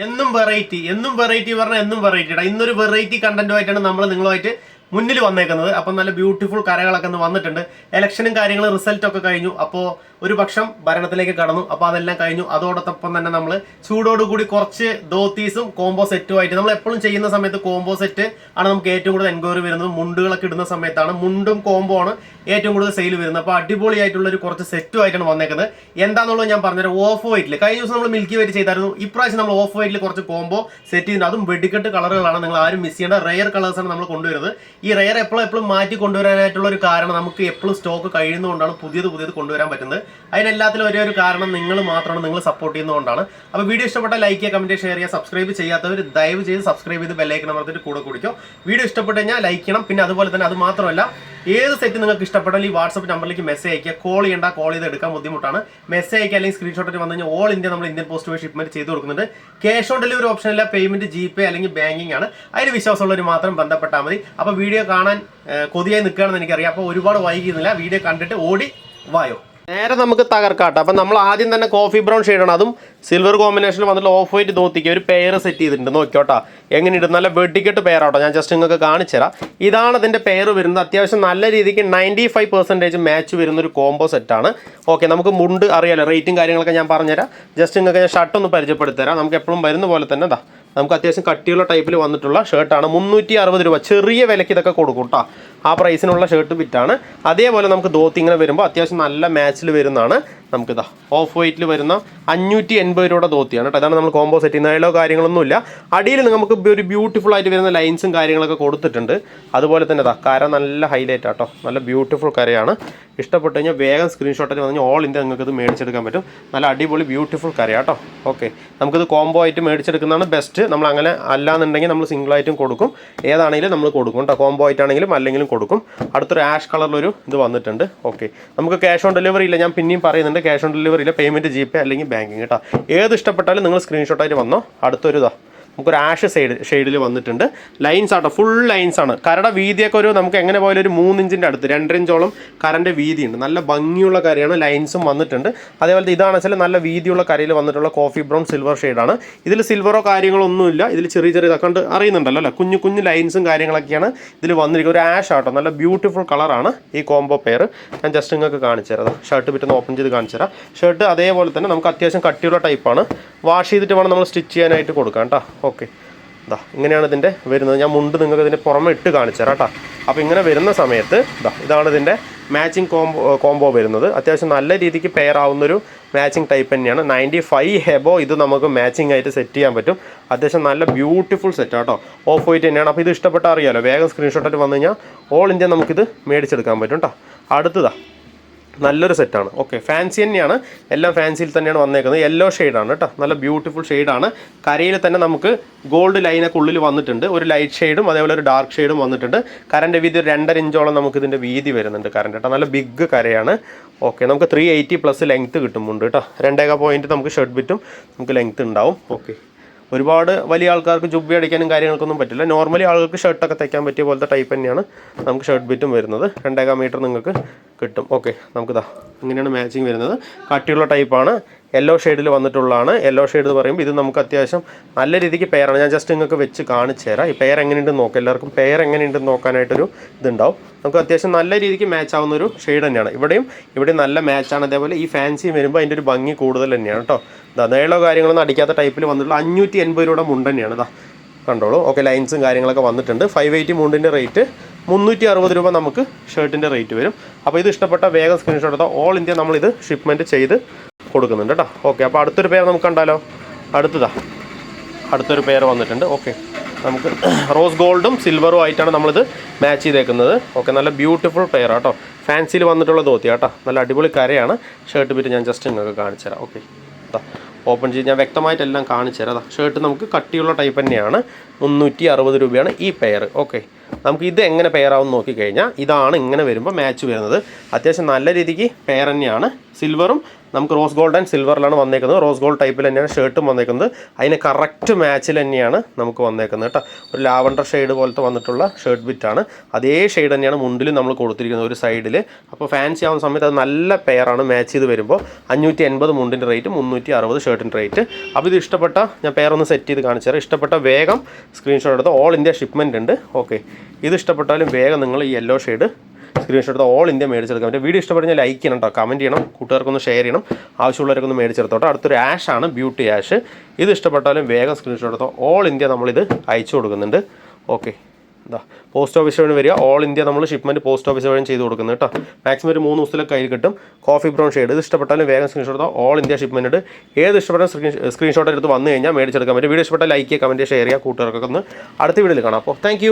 എന്നും വെറൈറ്റി പറഞ്ഞാൽ എന്നും വെറൈറ്റിയുടെ ഇന്നൊരു വെറൈറ്റി കണ്ടന്റുമായിട്ടാണ് നമ്മൾ നിങ്ങളുമായിട്ട് മുന്നിൽ വന്നേക്കുന്നത്. അപ്പം നല്ല ബ്യൂട്ടിഫുൾ കരകളൊക്കെ ഒന്ന് വന്നിട്ടുണ്ട്. ഇലക്ഷനും കാര്യങ്ങളും റിസൾട്ടൊക്കെ കഴിഞ്ഞു. അപ്പോൾ ഒരു പക്ഷം ഭരണത്തിലേക്ക് കടന്നു. അപ്പോൾ അതെല്ലാം കഴിഞ്ഞു. അതോടൊപ്പം തന്നെ നമ്മൾ ചൂടോടുകൂടി കുറച്ച് ധോത്തീസും കോംബോ സെറ്റുമായിട്ട് നമ്മൾ എപ്പോഴും ചെയ്യുന്ന സമയത്ത് കോംബോ സെറ്റ് ആണ് നമുക്ക് ഏറ്റവും കൂടുതൽ എൻക്വയറി വരുന്നത്. മുണ്ടുകളൊക്കെ ഇടുന്ന സമയത്താണ് മുണ്ടും കോംബോ ആണ് ഏറ്റവും കൂടുതൽ സെയിൽ വരുന്നത്. അപ്പോൾ അടിപൊളിയായിട്ടുള്ള ഒരു കുറച്ച് സെറ്റുമായിട്ടാണ് വന്നേക്കുന്നത്. എന്താണെന്നുള്ളത് ഞാൻ പറഞ്ഞുതരാം. ഓഫ് വൈറ്റിൽ കഴിഞ്ഞ ദിവസം നമ്മൾ മിൽക്കി വൈറ്റ് ചെയ്തായിരുന്നു. ഇപ്രാവശ്യം നമ്മൾ ഓഫ് വൈറ്റിൽ കുറച്ച് കോംബോ സെറ്റ് ചെയ്യുന്നുണ്ട്. അതും വെടിക്കെട്ട് കളറുകളാണ്. നിങ്ങൾ ആരും മിസ് ചെയ്യേണ്ട റെയർ കളേഴ്സാണ് നമ്മൾ കൊണ്ടുവരുന്നത്. ഈ റെയർ എപ്പോഴും മാറ്റി കൊണ്ടുവരാനായിട്ടുള്ള ഒരു കാരണം നമുക്ക് എപ്പോഴും സ്റ്റോക്ക് കഴിയുന്നതുകൊണ്ടാണ് പുതിയത് കൊണ്ടുവരാൻ പറ്റുന്നത്. അതിനെല്ലാത്തിലും ഒരേ ഒരു കാരണം നിങ്ങൾ മാത്രമാണ്, നിങ്ങൾ സപ്പോർട്ട് ചെയ്യുന്നതുകൊണ്ടാണ്. അപ്പോൾ വീഡിയോ ഇഷ്ടപ്പെട്ടാൽ ലൈക്ക് ചെയ്യുക, കമന്റ് ഷെയർ ചെയ്യുക. സബ്സ്ക്രൈബ് ചെയ്യാത്തവർ ദയവ് ചെയ്ത് സബ്സ്ക്രൈബ് ചെയ്ത് ബെല്ലൈക്കൺ അമർത്തിട്ട് കൂടെ കുടിക്കും. വീഡിയോ ഇഷ്ടപ്പെട്ട് കഴിഞ്ഞാൽ ലൈക്ക് ചെയ്യണം. പിന്നെ അതുപോലെ തന്നെ അത് മാത്രമല്ല, ഏത് സെറ്റ് നിങ്ങൾക്ക് ഇഷ്ടപ്പെട്ടാൽ ഈ വാട്സ്ആപ്പ് നമ്പറിലേക്ക് മെസ്സേജ് അയക്കുക. കോൾ ചെയ്യേണ്ട, കോൾ ചെയ്ത് എടുക്കാൻ ബുദ്ധിമുട്ടാണ്. മെസ്സേജ് അയക്കുക അല്ലെങ്കിൽ സ്ക്രീൻഷോട്ട് വന്നു കഴിഞ്ഞാൽ ഓൾ ഇന്ത്യ നമ്മൾ ഇന്ത്യൻ പോസ്റ്റ് വഴി ഷിപ്മെന്റ് ചെയ്ത് കൊടുക്കുന്നുണ്ട്. ക്യാഷ് ഓൺ ഡെലിവറി ഓപ്ഷൻ ഇല്ല. പേയ്മെന്റ് GPay അല്ലെങ്കിൽ ബാങ്കിങ് ആണ്. അതിന് വിശ്വാസമുള്ളവർ മാത്രം ബന്ധപ്പെട്ടാൽ മതി. അപ്പോൾ വീഡിയോ കാണാൻ കൊതിയായി നിൽക്കുകയാണെന്ന് എനിക്കറിയാം. അപ്പോൾ ഒരുപാട് വൈകിയുന്നില്ല. വീഡിയോ കണ്ടിട്ട് ഓടി വായോ. നേരെ നമുക്ക് തകർക്കാട്ടോ. അപ്പം നമ്മൾ ആദ്യം തന്നെ കോഫി ബ്രൗൺ ഷെയ്ഡാണ്. അതും സിൽവർ കോമ്പിനേഷനിൽ വന്നിട്ട് ഓഫ് വൈറ്റ് ധോത്തിക്ക് ഒരു പെയർ സെറ്റ് ചെയ്തിട്ടുണ്ട്. നോക്കിയോട്ടാ എങ്ങനെ ഇടും. നല്ല വെടിക്കെട്ട് പെയറാട്ടോ. ഞാൻ ജസ്റ്റ് നിങ്ങൾക്ക് കാണിച്ചു തരാം. ഇതാണ് അതിൻ്റെ പെയർ വരുന്നത്. അത്യാവശ്യം നല്ല രീതിക്ക് 95% മാച്ച് വരുന്ന ഒരു കോംബോ സെറ്റാണ്. ഓക്കെ, നമുക്ക് മുണ്ട് അറിയാലോ, റേറ്റും കാര്യങ്ങളൊക്കെ ഞാൻ പറഞ്ഞുതരാം. ജസ്റ്റ് നിങ്ങൾക്ക് ഞാൻ ഷർട്ട് ഒന്ന് പരിചയപ്പെടുത്തി തരാം. നമുക്ക് എപ്പോഴും വരുന്ന പോലെ തന്നെ ഇതാ നമുക്ക് അത്യാവശ്യം കട്ടിയുള്ള ടൈപ്പിൽ വന്നിട്ടുള്ള ഷർട്ടാണ്. 360 രൂപ ചെറിയ വിലയ്ക്ക് ഇതൊക്കെ കൊടുക്കും കേട്ടോ. ആ പ്രൈസിനുള്ള ഷർട്ട് ബിറ്റാണ്. അതേപോലെ നമുക്ക് ധോത്തി ഇങ്ങനെ വരുമ്പോൾ അത്യാവശ്യം നല്ല മാച്ചിൽ വരുന്നതാണ്. നമുക്കിതാ ഓഫ് വൈറ്റിൽ വരുന്ന 580 രൂപയുടെ ധോത്തിയാണ് കേട്ടോ. ഇതാണ് നമ്മൾ കോംബോ സെറ്റ് ചെയ്യുന്ന. കാര്യങ്ങളൊന്നുമില്ല. അടിയിൽ നമുക്ക് ഒരു ബ്യൂട്ടിഫുൾ ആയിട്ട് വരുന്ന ലൈൻസും കാര്യങ്ങളൊക്കെ കൊടുത്തിട്ടുണ്ട്. അതുപോലെ തന്നെ ഇതാ കര നല്ല ഹൈലൈറ്റ് ആട്ടോ. നല്ല ബ്യൂട്ടിഫുൾ കരയാണ്. ഇഷ്ടപ്പെട്ട് കഴിഞ്ഞാൽ വേഗം സ്ക്രീൻഷോട്ടായിട്ട് വന്നു കഴിഞ്ഞാൽ ഓൾ ഇന്ത്യ നിങ്ങൾക്ക് ഇത് മേടിച്ചെടുക്കാൻ പറ്റും. നല്ല അടിപൊളി ബ്യൂട്ടിഫുൾ കരയാട്ടോ. ഓക്കെ, നമുക്കിത് കോംബോ ആയിട്ട് മേടിച്ചെടുക്കുന്നതാണ് ബെസ്റ്റ്. നമ്മൾ അങ്ങനെ അല്ലാന്നുണ്ടെങ്കിൽ നമ്മൾ സിംഗിളായിട്ടും കൊടുക്കും. ഏതാണെങ്കിലും നമ്മൾ കൊടുക്കും കേട്ടോ. കോംബോ ആയിട്ടാണെങ്കിലും അല്ലെങ്കിലും കൊടുക്കും. അടുത്തൊരു ആഷ് കളറിലൊരു ഇത് വന്നിട്ടുണ്ട്. ഓക്കെ, നമുക്ക് ക്യാഷ് ഓൺ ഡെലിവറി ഇല്ല. ഞാൻ പിന്നെയും പറയുന്നുണ്ട്, ക്യാഷ് ഓൺ ഡെലിവറി ഇല്ല. പേയ്മെൻറ്റ് GPay അല്ലെങ്കിൽ ബാങ്കിങ് കേട്ടോ. ഏത് ഇഷ്ടപ്പെട്ടാലും നിങ്ങൾ സ്ക്രീൻഷോട്ടായിട്ട് വന്നോ. അടുത്തൊരു ഇതാ നമുക്കൊരു ആഷ് ഷെയ്ഡിൽ വന്നിട്ടുണ്ട്. ലൈൻസ് ആട്ടോ, ഫുൾ ലൈൻസ് ആണ്. കരയുടെ വീതിയൊക്കെ ഒരു നമുക്ക് എങ്ങനെ പോയാലും ഒരു 3 ഇഞ്ചിൻ്റെ അടുത്ത് 2.5 ഇഞ്ചോളം കരൻ്റെ വീതിയുണ്ട്. നല്ല ഭംഗിയുള്ള കരയാണ്. ലൈൻസും വന്നിട്ടുണ്ട്. അതേപോലെ ഇതാണ് വെച്ചാൽ നല്ല വീതിയുള്ള കരയിൽ വന്നിട്ടുള്ള കോഫി ബ്രൗൺ സിൽവർ ഷെയ്ഡാണ്. ഇതിൽ സിൽവറോ കാര്യങ്ങളൊന്നുമില്ല. ഇതിൽ ചെറിയ ഇതൊക്കെ അറിയുന്നുണ്ടല്ലോ അല്ലേ, കുഞ്ഞു ലൈൻസും കാര്യങ്ങളൊക്കെയാണ് ഇതിൽ വന്നിരിക്കുന്നത്. ഒരു ആഷ് ആട്ടോ, നല്ല ബ്യൂട്ടിഫുൾ കളറാണ് ഈ കോംബോ പെയർ. ഞാൻ ജസ്റ്റ് നിങ്ങൾക്ക് കാണിച്ചു തരാം. ഷർട്ട് പിറ്റൊന്ന് ഓപ്പൺ ചെയ്ത് കാണിച്ചു തരാം. ഷർട്ട് അതേപോലെ തന്നെ നമുക്ക് അത്യാവശ്യം കട്ടിയുള്ള ടൈപ്പാണ്. വാഷ് ചെയ്തിട്ട് വേണം നമ്മൾ സ്റ്റിച്ച് ചെയ്യാനായിട്ട് കൊടുക്കാം കേട്ടോ. ഓക്കെ, ഇതാ ഇങ്ങനെയാണ് ഇതിൻ്റെ വരുന്നത്. ഞാൻ മുണ്ട് നിങ്ങൾക്ക് ഇതിൻ്റെ പുറമെ ഇട്ട് കാണിച്ചു തരാം കേട്ടോ. അപ്പോൾ ഇങ്ങനെ വരുന്ന സമയത്ത് ഇതാണ് ഇതിൻ്റെ മാച്ചിങ് കോംബോ വരുന്നത്. അത്യാവശ്യം നല്ല രീതിക്ക് പെയർ ആവുന്നൊരു മാച്ചിങ് ടൈപ്പ് തന്നെയാണ്. 95 ഹെബോ ഇത് നമുക്ക് മാച്ചിങ് ആയിട്ട് സെറ്റ് ചെയ്യാൻ പറ്റും. അത്യാവശ്യം നല്ല ബ്യൂട്ടിഫുൾ സെറ്റ് ആട്ടോ. ഓഫ് വൈറ്റ് തന്നെയാണ്. അപ്പോൾ ഇത് ഇഷ്ടപ്പെട്ടാൽ അറിയാലോ, വേഗം സ്ക്രീൻഷോട്ടായിട്ട് വന്നു കഴിഞ്ഞാൽ ഓൾ ഇന്ത്യ നമുക്കിത് മേടിച്ചെടുക്കാൻ പറ്റും കേട്ടോ. അടുത്തതാ നല്ലൊരു സെറ്റാണ്. ഓക്കെ, ഫാൻസി തന്നെയാണ്. എല്ലാം ഫാൻസിയിൽ തന്നെയാണ് വന്നേക്കുന്നത്. യെല്ലോ ഷെയ്ഡാണ് കേട്ടോ. നല്ല ബ്യൂട്ടിഫുൾ ഷെയ്ഡാണ്. കരയിൽ തന്നെ നമുക്ക് ഗോൾഡ് ലൈനൊക്കെ ഉള്ളിൽ വന്നിട്ടുണ്ട്. ഒരു ലൈറ്റ് ഷെയ്ഡും അതേപോലെ ഒരു ഡാർക്ക് ഷെയ്ഡും വന്നിട്ടുണ്ട്. കരൻ്റെ വീതി 2.5 ഇഞ്ചോളം നമുക്ക് ഇതിൻ്റെ വീതി വരുന്നുണ്ട് കരൻ്റെ കേട്ടോ. നല്ല ബിഗ് കരയാണ്. ഓക്കെ, നമുക്ക് 380 പ്ലസ് ലെങ്ത്ത് കിട്ടുമുണ്ട് കേട്ടോ. 2 പോയിൻറ്റ് നമുക്ക് ഷർട്ട് ബിറ്റും നമുക്ക് ലെങ്ത്ത് ഉണ്ടാവും. ഓക്കെ, ഒരുപാട് വലിയ ആൾക്കാർക്ക് ജുബ്ബി അടിക്കാനും കാര്യങ്ങൾക്കൊന്നും പറ്റില്ല. നോർമലി ആളുകൾക്ക് ഷർട്ടൊക്കെ തയ്ക്കാൻ പറ്റിയ പോലത്തെ ടൈപ്പ് തന്നെയാണ് നമുക്ക് ഷർട്ട് ബിറ്റും വരുന്നത്. 2 മീറ്റർ നിങ്ങൾക്ക് കിട്ടും. ഓക്കെ, നമുക്കിതാ ഇങ്ങനെയാണ് മാച്ചിങ് വരുന്നത്. കട്ടിയുള്ള ടൈപ്പാണ്. യെല്ലോ ഷെയ്ഡിൽ വന്നിട്ടുള്ളതാണ്. യെല്ലോ ഷെയ്ഡ് എന്ന് പറയുമ്പോൾ ഇത് നമുക്ക് അത്യാവശ്യം നല്ല രീതിക്ക് പെയറാണ്. ഞാൻ ജസ്റ്റ് നിങ്ങൾക്ക് വെച്ച് കാണിച്ചു തരാം. ഈ പെയർ എങ്ങനെയുണ്ടെന്ന് നോക്കാം. എല്ലാവർക്കും പെയർ എങ്ങനെയുണ്ടെന്ന് നോക്കാനായിട്ടൊരു ഇതുണ്ടാവും. നമുക്ക് അത്യാവശ്യം നല്ല രീതിക്ക് മാച്ച് ആവുന്നൊരു ഷെയ്ഡ് തന്നെയാണ്. ഇവിടെയും നല്ല മാച്ചാണ്. അതേപോലെ ഈ ഫാൻസി വരുമ്പോൾ അതിൻ്റെ ഒരു ഭംഗി കൂടുതൽ തന്നെയാണ് കേട്ടോ. നീളോ കാര്യങ്ങളൊന്നും അടിക്കാത്ത ടൈപ്പിൽ വന്നിട്ടുള്ള 580 രൂപയുടെ മുണ്ട് തന്നെയാണ്. ഇതാ കണ്ടോളൂ. ഓക്കെ, ലൈൻസും കാര്യങ്ങളൊക്കെ വന്നിട്ടുണ്ട്. 580 മുണ്ടിൻ്റെ റേറ്റ് 360 രൂപ നമുക്ക് ഷർട്ടിൻ്റെ റേറ്റ് വരും. അപ്പോൾ ഇത് ഇഷ്ടപ്പെട്ട വേഗം സ്ക്രീൻഷോട്ട് എടുത്താൽ ഓൾ ഇന്ത്യ നമ്മളിത് ഷിപ്മെൻറ്റ് ചെയ്ത് കൊടുക്കുന്നുണ്ട് കേട്ടോ. ഓക്കെ, അപ്പോൾ അടുത്തൊരു പെയർ നമുക്ക് കണ്ടാലോ. അടുത്തൊരു പെയർ വന്നിട്ടുണ്ട്. ഓക്കെ, നമുക്ക് റോസ് ഗോൾഡും സിൽവറും ആയിട്ടാണ് നമ്മളിത് മാച്ച് ചെയ്തേക്കുന്നത്. ഓക്കെ, നല്ല ബ്യൂട്ടിഫുൾ പെയർ ആട്ടോ. ഫാൻസിയിൽ വന്നിട്ടുള്ള ധോത്തി കേട്ടോ. നല്ല അടിപൊളി കരയാണ്. ഷർട്ട് ബിറ്റ് ഞാൻ ജസ്റ്റ് നിങ്ങൾക്ക് കാണിച്ചു തരാം. ഓക്കെ, ഓപ്പൺ ചെയ്ത് ഞാൻ വ്യക്തമായിട്ടെല്ലാം കാണിച്ചു തരാം. ഷർട്ട് നമുക്ക് കട്ടിയുള്ള ടൈപ്പ് തന്നെയാണ്. 360 രൂപയാണ് ഈ പെയർ. ഓക്കെ, നമുക്ക് ഇത് എങ്ങനെ പെയറാവും നോക്കിക്കഴിഞ്ഞാൽ ഇതാണ് ഇങ്ങനെ വരുമ്പോൾ മാച്ച് വരുന്നത്. അത്യാവശ്യം നല്ല രീതിക്ക് പെയർ തന്നെയാണ്. സിൽവറും നമുക്ക് റോസ് ഗോൾഡ് ആൻഡ് സിൽവറിലാണ് വന്നേക്കുന്നത്. റോസ് ഗോൾഡ് ടൈപ്പിൽ തന്നെയാണ് ഷർട്ടും വന്നേക്കുന്നത്. അതിന് കറക്റ്റ് മാച്ചിൽ തന്നെയാണ് നമുക്ക് വന്നേക്കുന്നത് കേട്ടോ. ഒരു ലാവണ്ടർ ഷെയ്ഡ് പോലത്തെ വന്നിട്ടുള്ള ഷർട്ട് ബിറ്റാണ്. അതേ ഷെയ്ഡ് തന്നെയാണ് മുണ്ടിൽ നമ്മൾ കൊടുത്തിരിക്കുന്നത് ഒരു സൈഡിൽ. അപ്പോൾ ഫാൻസി ആവുന്ന സമയത്ത് അത് നല്ല പെയറാണ് മാച്ച് ചെയ്ത് വരുമ്പോൾ. 580 മുണ്ടിൻ്റെ റേറ്റ്, 360 ഷർട്ടിൻ്റെ റേറ്റ്. അപ്പോൾ ഇത് ഇഷ്ടപ്പെട്ട ഞാൻ പെയറൊന്ന് സെറ്റ് ചെയ്ത് കാണിച്ചു തരാം. ഇഷ്ടപ്പെട്ട വേഗം സ്ക്രീൻഷോട്ട് എടുത്ത് ഓൾ ഇന്ത്യ ഷിപ്മെൻറ്റ് ഉണ്ട്. ഓക്കെ, ഇത് ഇഷ്ടപ്പെട്ടാലും വേഗം നിങ്ങൾ ഈ യെല്ലോ ഷെയ്ഡ് സ്ക്രീൻഷോട്ട് എടുത്ത് ഓൾ ഇന്ത്യ മേടിച്ചെടുക്കാം. എൻ്റെ വീഡിയോ ഇഷ്ടപ്പെടുന്ന ലൈക്ക് ചെയ്യണം കേട്ടോ, കമൻറ്റ് ചെയ്യണം, കൂട്ടുകാർക്കൊന്ന് ഷെയർ ചെയ്യണം, ആവശ്യമുള്ളവർക്കൊന്ന് മേടിച്ചെടുത്തോട്ടോ. അടുത്തൊരു ആഷാണ്, ബ്യൂട്ടി ആഷ്. ഇത് ഇഷ്ടപ്പെട്ടാലും വേഗം സ്ക്രീൻഷോട്ട് എടുത്തോ. ഓൾ ഇന്ത്യ നമ്മളിത് അയച്ചു കൊടുക്കുന്നുണ്ട്. ഓക്കെ, എന്താ പോസ്റ്റ് ഓഫീസ് വഴി വരിക. ഓൾ ഇന്ത്യ നമ്മൾ ഷിപ്മെൻറ്റ് പോസ്റ്റ് ഓഫീസ് വഴി ചെയ്ത് കൊടുക്കുന്നത് കേട്ടോ. മാക്സിമം ഒരു 3 ദിവസത്തിലൊക്കെ കയ്യിൽ കിട്ടും. Coffee brown shade. ഇത് ഇഷ്ടപ്പെട്ടാലും വേഗം സ്ക്രീൻഷോട്ട് എടുത്തോ. All India shipment. ഏത് ഇഷ്ടപ്പെട്ടാലും സ്ക്രീൻഷോട്ട് എടുത്ത് വന്നു കഴിഞ്ഞാൽ മേടിച്ചെടുക്കാൻ പറ്റും. വീഡിയോ ഇഷ്ടപ്പെട്ടാൽ ലൈക്ക് ചെയ്യുക, കമൻറ്റ് ചെയ്യുക, ഷെയർ ചെയ്യുക. കൂട്ടുകാർക്കൊക്കെ ഒന്ന് അടുത്ത വീഡിയോയിൽ കാണാം. അപ്പോൾ താങ്ക്